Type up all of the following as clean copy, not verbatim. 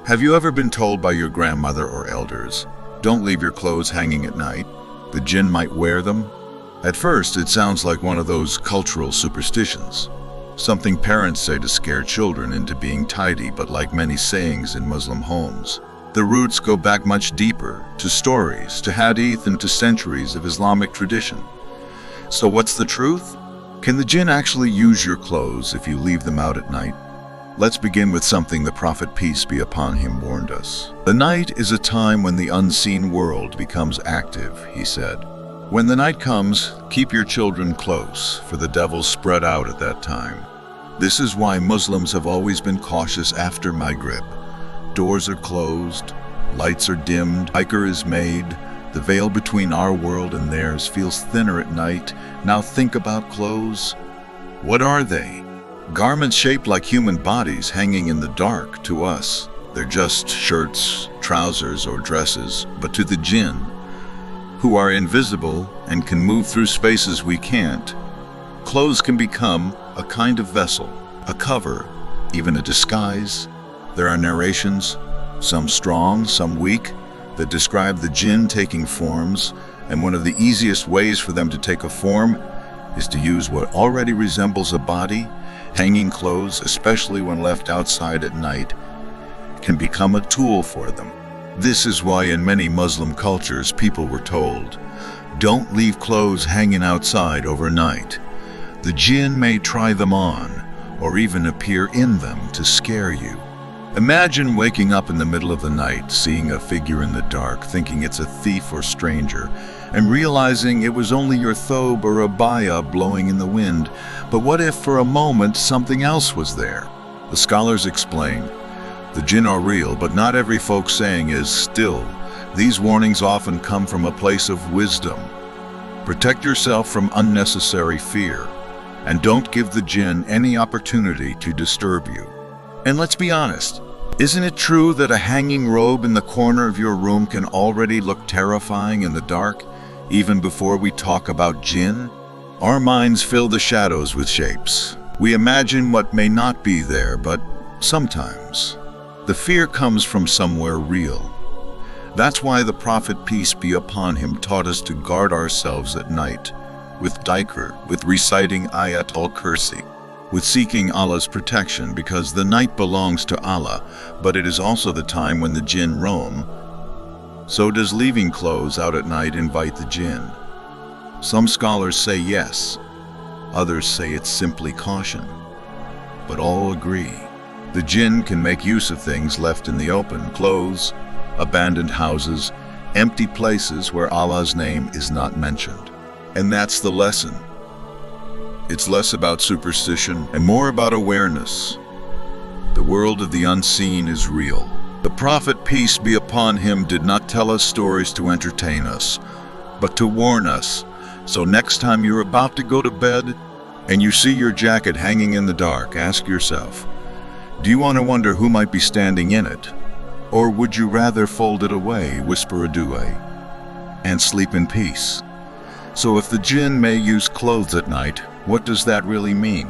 Have you ever been told by your grandmother or elders, "Don't leave your clothes hanging at night. The jinn might wear them"? At first, it sounds like one of those cultural superstitions, something parents say to scare children into being tidy, but like many sayings in Muslim homes, the roots go back much deeper, to stories, to hadith, and to centuries of Islamic tradition. So what's the truth? Can the jinn actually use your clothes if you leave them out at night? Let's begin with something the Prophet, peace be upon him, warned us. The night is a time when the unseen world becomes active, he said. When the night comes, keep your children close, for the devil's spread out at that time. This is why Muslims have always been cautious after Maghrib. Doors are closed, lights are dimmed, dhikr is made. The veil between our world and theirs feels thinner at night. Now think about clothes. What are they? Garments shaped like human bodies hanging in the dark to us. They're just shirts, trousers, or dresses, but to the jinn, who are invisible and can move through spaces we can't, clothes can become a kind of vessel, a cover, even a disguise. There are narrations, some strong, some weak, that describe the jinn taking forms, and one of the easiest ways for them to take a form is to use what already resembles a body. Hanging clothes, especially when left outside at night, can become a tool for them. This is why in many Muslim cultures people were told, "Don't leave clothes hanging outside overnight. The jinn may try them on, or even appear in them to scare you." Imagine waking up in the middle of the night, seeing a figure in the dark, thinking it's a thief or stranger, and realizing it was only your thobe or abaya blowing in the wind. But what if for a moment something else was there? The scholars explain, the jinn are real, but not every folk saying is. Still, these warnings often come from a place of wisdom. Protect yourself from unnecessary fear, and don't give the jinn any opportunity to disturb you. And let's be honest, isn't it true that a hanging robe in the corner of your room can already look terrifying in the dark, even before we talk about jinn? Our minds fill the shadows with shapes. We imagine what may not be there, but sometimes the fear comes from somewhere real. That's why the Prophet, peace be upon him, taught us to guard ourselves at night, with dhikr, with reciting ayat al-kursi, with seeking Allah's protection, because the night belongs to Allah, but it is also the time when the jinn roam. So does leaving clothes out at night invite the jinn? Some scholars say yes, others say it's simply caution, but all agree. The jinn can make use of things left in the open, clothes, abandoned houses, empty places where Allah's name is not mentioned. And that's the lesson. It's less about superstition and more about awareness. The world of the unseen is real. The Prophet, peace be upon him, did not tell us stories to entertain us, but to warn us. So next time you're about to go to bed and you see your jacket hanging in the dark, ask yourself, do you want to wonder who might be standing in it? Or would you rather fold it away, whisper a dua, and sleep in peace? So if the jinn may use clothes at night, what does that really mean?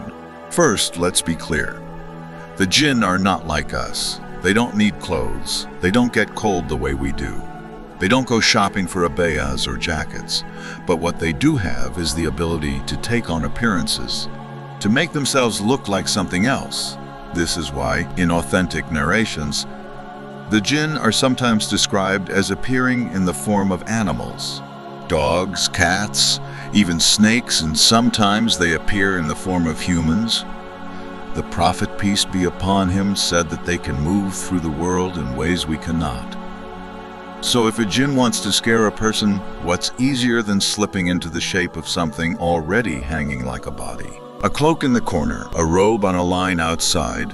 First, let's be clear. The jinn are not like us. They don't need clothes. They don't get cold the way we do. They don't go shopping for abayas or jackets. But what they do have is the ability to take on appearances, to make themselves look like something else. This is why, in authentic narrations, the jinn are sometimes described as appearing in the form of animals. Dogs, cats, even snakes, and sometimes they appear in the form of humans. The Prophet, peace be upon him, said that they can move through the world in ways we cannot. So if a jinn wants to scare a person, what's easier than slipping into the shape of something already hanging like a body? A cloak in the corner, a robe on a line outside,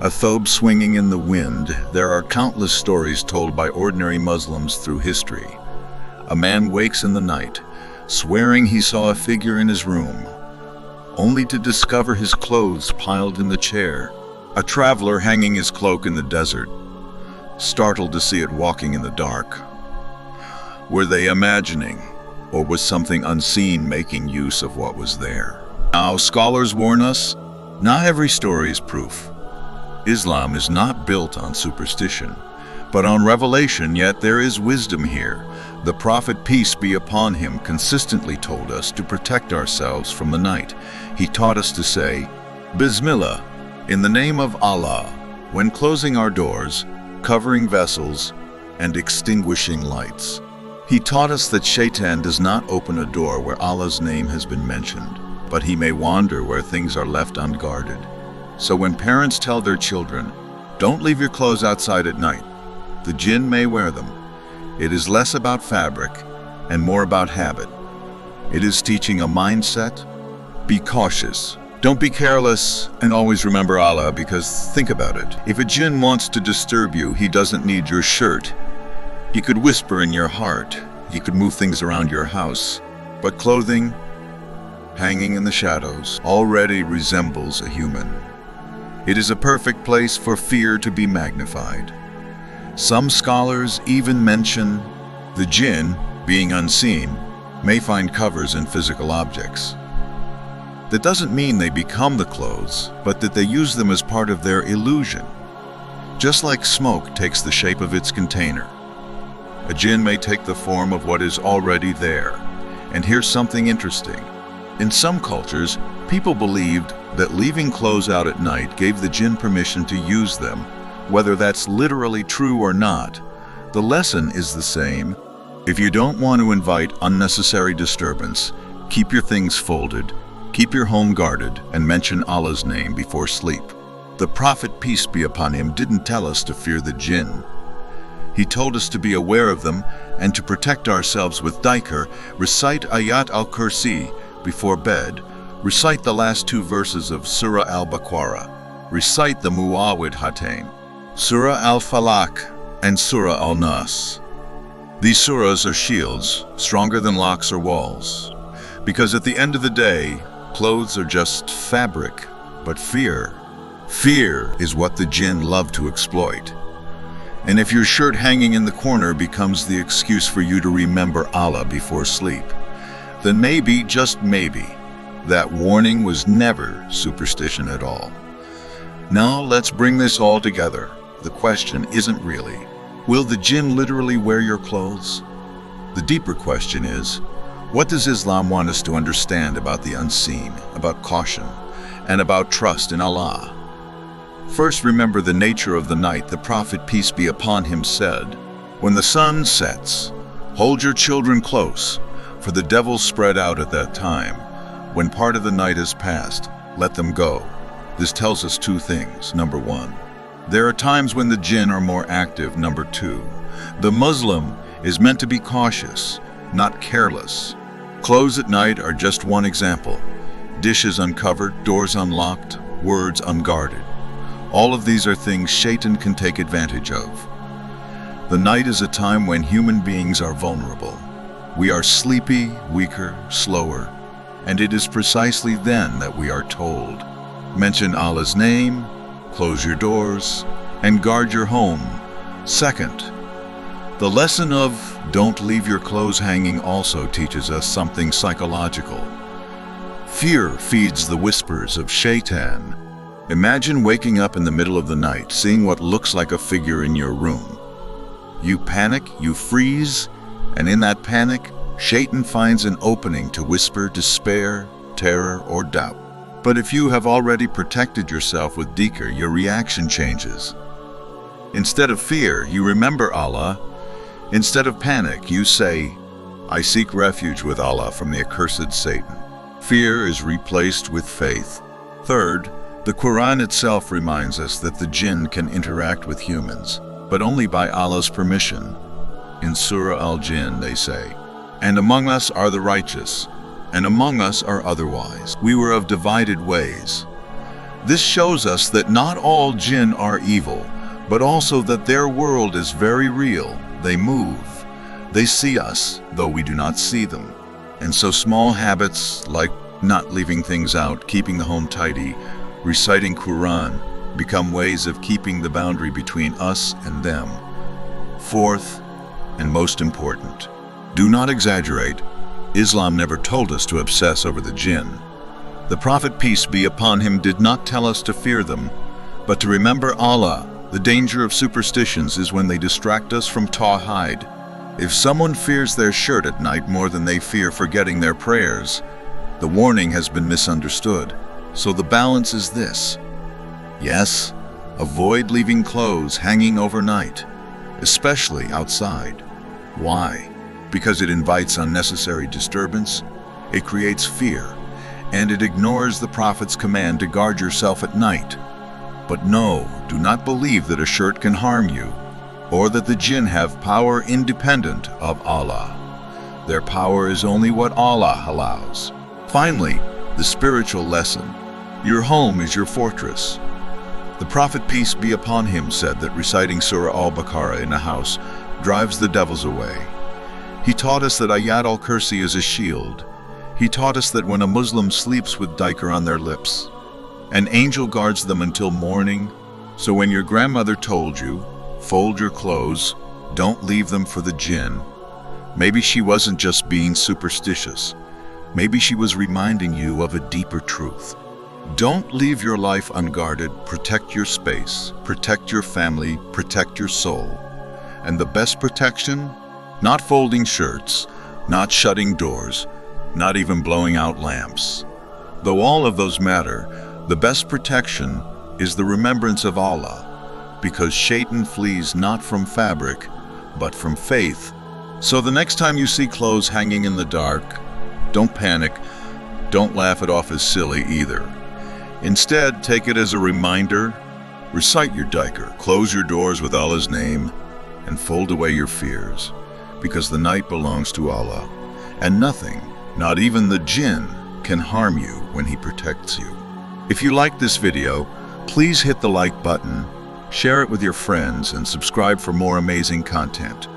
a thobe swinging in the wind. There are countless stories told by ordinary Muslims through history. A man wakes in the night, swearing he saw a figure in his room, only to discover his clothes piled in the chair. A traveler hanging his cloak in the desert, startled to see it walking in the dark. Were they imagining, or was something unseen making use of what was there? Now, scholars warn us, not every story is proof. Islam is not built on superstition, but on revelation, yet there is wisdom here. The Prophet, peace be upon him, consistently told us to protect ourselves from the night. He taught us to say, Bismillah, in the name of Allah, when closing our doors, covering vessels, and extinguishing lights. He taught us that Shaitan does not open a door where Allah's name has been mentioned, but he may wander where things are left unguarded. So when parents tell their children, don't leave your clothes outside at night, the jinn may wear them. It is less about fabric and more about habit. It is teaching a mindset. Be cautious. Don't be careless, and always remember Allah, because think about it. If a jinn wants to disturb you, he doesn't need your shirt. He could whisper in your heart. He could move things around your house. But clothing, hanging in the shadows, already resembles a human. It is a perfect place for fear to be magnified. Some scholars even mention the jinn, being unseen, may find covers in physical objects. That doesn't mean they become the clothes, but that they use them as part of their illusion. Just like smoke takes the shape of its container, a jinn may take the form of what is already there. And here's something interesting. In some cultures, people believed that leaving clothes out at night gave the jinn permission to use them. Whether that's literally true or not, the lesson is the same. If you don't want to invite unnecessary disturbance, keep your things folded, keep your home guarded, and mention Allah's name before sleep. The Prophet, peace be upon him, didn't tell us to fear the jinn. He told us to be aware of them and to protect ourselves with dhikr. Recite Ayat al-Kursi before bed. Recite the last 2 verses of Surah al-Baqarah. Recite the Muawwidhatayn, Surah al-Falaq, and Surah al-Nas. These surahs are shields, stronger than locks or walls. Because at the end of the day, clothes are just fabric, but fear is what the jinn love to exploit. And if your shirt hanging in the corner becomes the excuse for you to remember Allah before sleep, then maybe, just maybe, that warning was never superstition at all. Now let's bring this all together. The question isn't really, will the jinn literally wear your clothes? The deeper question is, what does Islam want us to understand about the unseen, about caution, and about trust in Allah? First, remember the nature of the night. The Prophet, peace be upon him, said, when the sun sets, hold your children close, for the devils spread out at that time. When part of the night is past, let them go. This tells us 2 things. Number 1, there are times when the jinn are more active. Number 2, the Muslim is meant to be cautious, not careless. Clothes at night are just one example. Dishes uncovered, doors unlocked, words unguarded. All of these are things Shaitan can take advantage of. The night is a time when human beings are vulnerable. We are sleepy, weaker, slower, and it is precisely then that we are told, mention Allah's name, close your doors, and guard your home. Second, the lesson of don't leave your clothes hanging also teaches us something psychological. Fear feeds the whispers of Shaitan. Imagine waking up in the middle of the night, seeing what looks like a figure in your room. You panic, you freeze, and in that panic, Shaitan finds an opening to whisper despair, terror, or doubt. But if you have already protected yourself with dhikr, your reaction changes. Instead of fear, you remember Allah. Instead of panic, you say, I seek refuge with Allah from the accursed Satan. Fear is replaced with faith. Third, the Quran itself reminds us that the jinn can interact with humans, but only by Allah's permission. In Surah al-Jinn, they say, and among us are the righteous, and among us are otherwise. We were of divided ways. This shows us that not all jinn are evil, but also that their world is very real. They move. They see us, though we do not see them. And so small habits like not leaving things out, keeping the home tidy, reciting Quran, become ways of keeping the boundary between us and them. Fourth, and most important, do not exaggerate. Islam never told us to obsess over the jinn. The Prophet, peace be upon him, did not tell us to fear them, But to remember Allah, the danger of superstitions is when they distract us from tawhid. If someone fears their shirt at night more than they fear forgetting their prayers, the warning has been misunderstood. So the balance is this. Yes, avoid leaving clothes hanging overnight, especially outside. Why? Because it invites unnecessary disturbance, it creates fear, and it ignores the Prophet's command to guard yourself at night. But no, do not believe that a shirt can harm you, or that the jinn have power independent of Allah. Their power is only what Allah allows. Finally, the spiritual lesson. Your home is your fortress. The Prophet, peace be upon him, said that reciting Surah Al-Baqarah in a house drives the devils away. He taught us that Ayat al-Kursi is a shield. He taught us that when a Muslim sleeps with dhikr on their lips, an angel guards them until morning. So when your grandmother told you, fold your clothes, don't leave them for the jinn, maybe she wasn't just being superstitious. Maybe she was reminding you of a deeper truth. Don't leave your life unguarded. Protect your space, protect your family, protect your soul. And the best protection? Not folding shirts, not shutting doors, not even blowing out lamps. Though all of those matter, the best protection is the remembrance of Allah, because Shaitan flees not from fabric, but from faith. So the next time you see clothes hanging in the dark, don't panic, don't laugh it off as silly either. Instead, take it as a reminder, recite your dhikr, close your doors with Allah's name, and fold away your fears, because the night belongs to Allah, and nothing, not even the jinn, can harm you when He protects you. If you liked this video, please hit the like button, share it with your friends, and subscribe for more amazing content.